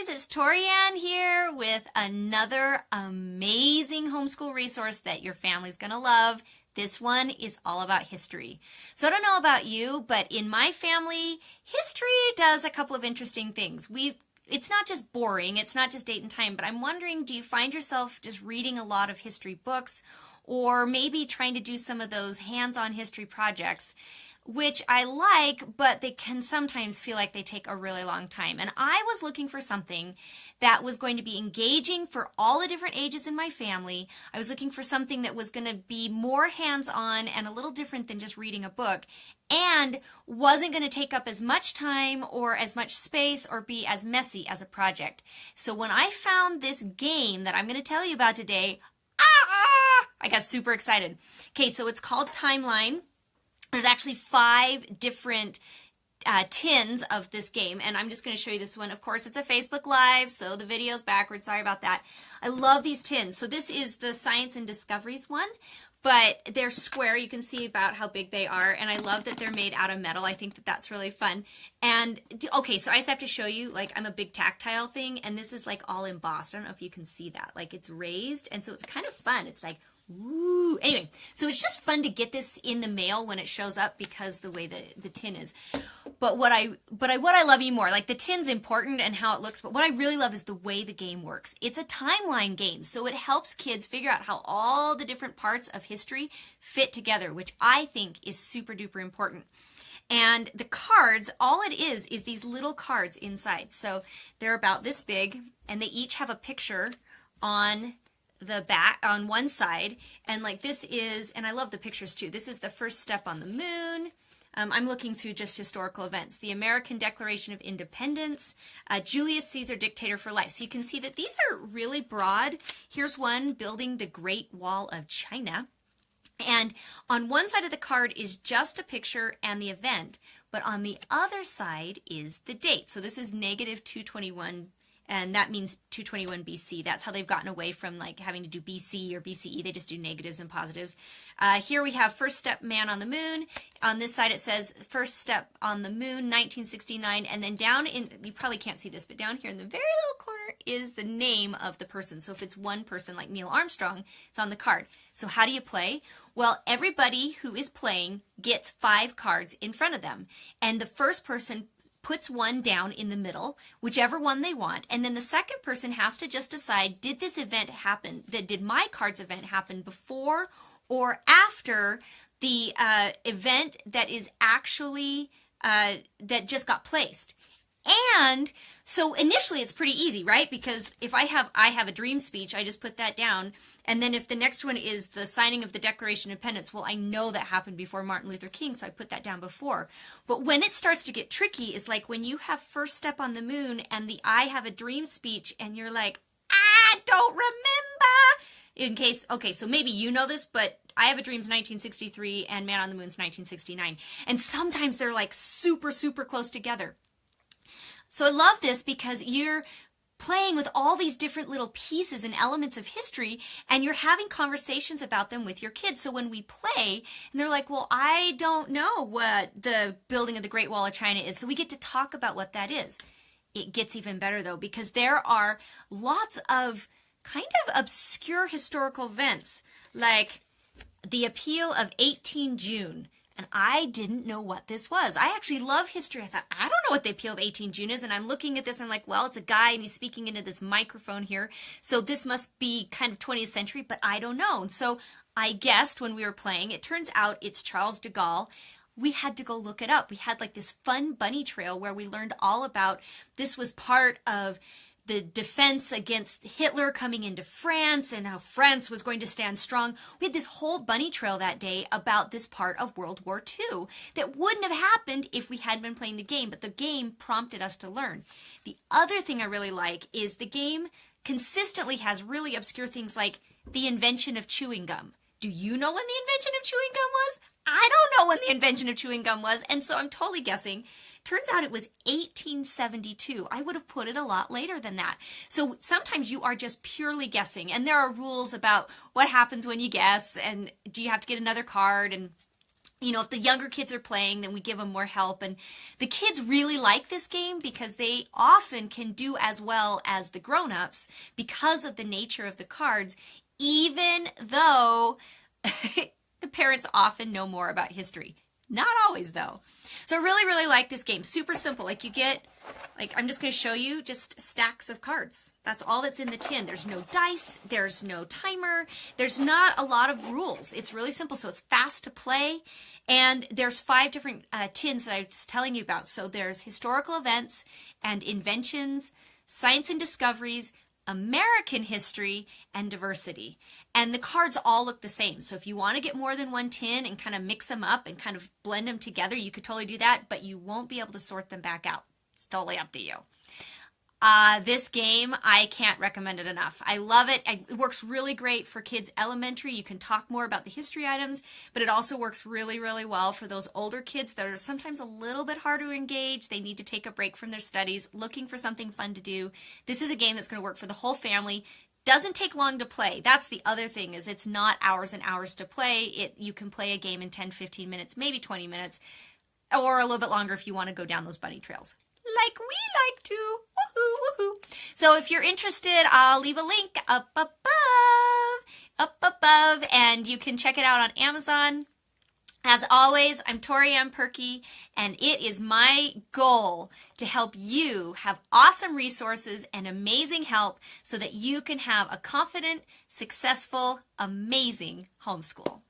friends, it's Torianne here with another amazing homeschool resource that your family's going to love. This one is all about history. So I don't know about you, but in my family, history does a couple of interesting things. It's not just boring, it's not just date and time, but I'm wondering, do you find yourself just reading a lot of history books or maybe trying to do some of those hands-on history projects, which I like, but they can sometimes feel like they take a really long time. And I was looking for something that was going to be engaging for all the different ages in my family. I was looking for something that was going to be more hands-on and a little different than just reading a book, and wasn't going to take up as much time or as much space or be as messy as a project. So when I found this game that I'm going to tell you about today, I got super excited. Okay, so it's called Timeline. There's actually 5 different tins of this game, and I'm just going to show you this one. Of course, it's a Facebook Live, so the video's backwards. Sorry about that. I love these tins. So this is the Science and Discoveries one, but they're square. You can see about how big they are, and I love that they're made out of metal. I think that that's really fun. And, okay, so I just have to show you, like, I'm a big tactile thing, and this is, like, all embossed. I don't know if you can see that. Like, it's raised, and so it's kind of fun. It's like, ooh. Anyway, so it's just fun to get this in the mail when it shows up because the way the tin is. But what I love even more, like the tin's important and how it looks, but what I really love is the way the game works. It's a timeline game, so it helps kids figure out how all the different parts of history fit together, which I think is super duper important. And the cards, all it is these little cards inside. So they're about this big, and they each have a picture on the back on one side, and like this is, and I love the pictures too, this is the first step on the moon. I'm looking through just historical events. The American Declaration of Independence, Julius Caesar, dictator for life. So you can see that these are really broad. Here's one, building the Great Wall of China. And on one side of the card is just a picture and the event, but on the other side is the date. So this is negative 221, and that means 221 BC. That's how they've gotten away from like having to do BC or BCE. They just do negatives and positives. Here we have first step man on the moon. On this side it says first step on the moon, 1969. And then down in, you probably can't see this, but down here in the very little corner is the name of the person. So if it's one person like Neil Armstrong, it's on the card. So how do you play? Well, everybody who is playing gets 5 cards in front of them. And the first person puts one down in the middle, whichever one they want, and then the second person has to just decide, did this event happen, did my card's event happen before or after the event that is actually, that just got placed. And so initially it's pretty easy, right? Because if I have a dream speech, I just put that down. And then if the next one is the signing of the Declaration of Independence, well, I know that happened before Martin Luther King, so I put that down before. But when it starts to get tricky is like when you have first step on the moon and the I have a dream speech and you're like, I don't remember. In case, okay, so maybe you know this, but I Have a Dream's 1963 and Man on the Moon's 1969. And sometimes they're like super, super close together. So I love this because you're playing with all these different little pieces and elements of history, and you're having conversations about them with your kids. So when we play, and they're like, well, I don't know what the building of the Great Wall of China is, so we get to talk about what that is. It gets even better, though, because there are lots of kind of obscure historical events, like the Appeal of 18 June. And I didn't know what this was. I actually love history. I thought, I don't know what the Appeal of 18 June is. And I'm looking at this, and I'm like, well, it's a guy, and he's speaking into this microphone here. So this must be kind of 20th century, but I don't know. And so I guessed when we were playing. It turns out it's Charles de Gaulle. We had to go look it up. We had like this fun bunny trail where we learned all about, this was part of the defense against Hitler coming into France and how France was going to stand strong. We had this whole bunny trail that day about this part of World War II that wouldn't have happened if we hadn't been playing the game, but the game prompted us to learn. The other thing I really like is the game consistently has really obscure things like the invention of chewing gum. Do you know when the invention of chewing gum was? I don't know when the invention of chewing gum was, and so I'm totally guessing. Turns out it was 1872. I would have put it a lot later than that. So sometimes you are just purely guessing, and there are rules about what happens when you guess, and do you have to get another card, and if the younger kids are playing, then we give them more help. And the kids really like this game because they often can do as well as the grown-ups because of the nature of the cards, even though the parents often know more about history. Not always, though. So I really, really like this game. Super simple. Like you get, I'm just going to show you just stacks of cards. That's all that's in the tin. There's no dice. There's no timer. There's not a lot of rules. It's really simple. So it's fast to play. And there's 5 different tins that I was telling you about. So there's historical events and inventions, science and discoveries, American history, and diversity. And the cards all look the same. So if you want to get more than one tin and kind of mix them up and kind of blend them together, you could totally do that, but you won't be able to sort them back out. It's totally up to you. This game, I can't recommend it enough. I love it. It works really great for kids elementary. You can talk more about the history items, but it also works really, really well for those older kids that are sometimes a little bit harder to engage. They need to take a break from their studies, looking for something fun to do. This is a game that's going to work for the whole family. Doesn't take long to play. That's the other thing, is it's not hours and hours to play. You can play a game in 10, 15 minutes, maybe 20 minutes, or a little bit longer if you want to go down those bunny trails like we like to. Woohoo, woohoo. So if you're interested, I'll leave a link up above, and you can check it out on Amazon. As always, I'm Tori Ann Perky, and it is my goal to help you have awesome resources and amazing help so that you can have a confident, successful, amazing homeschool.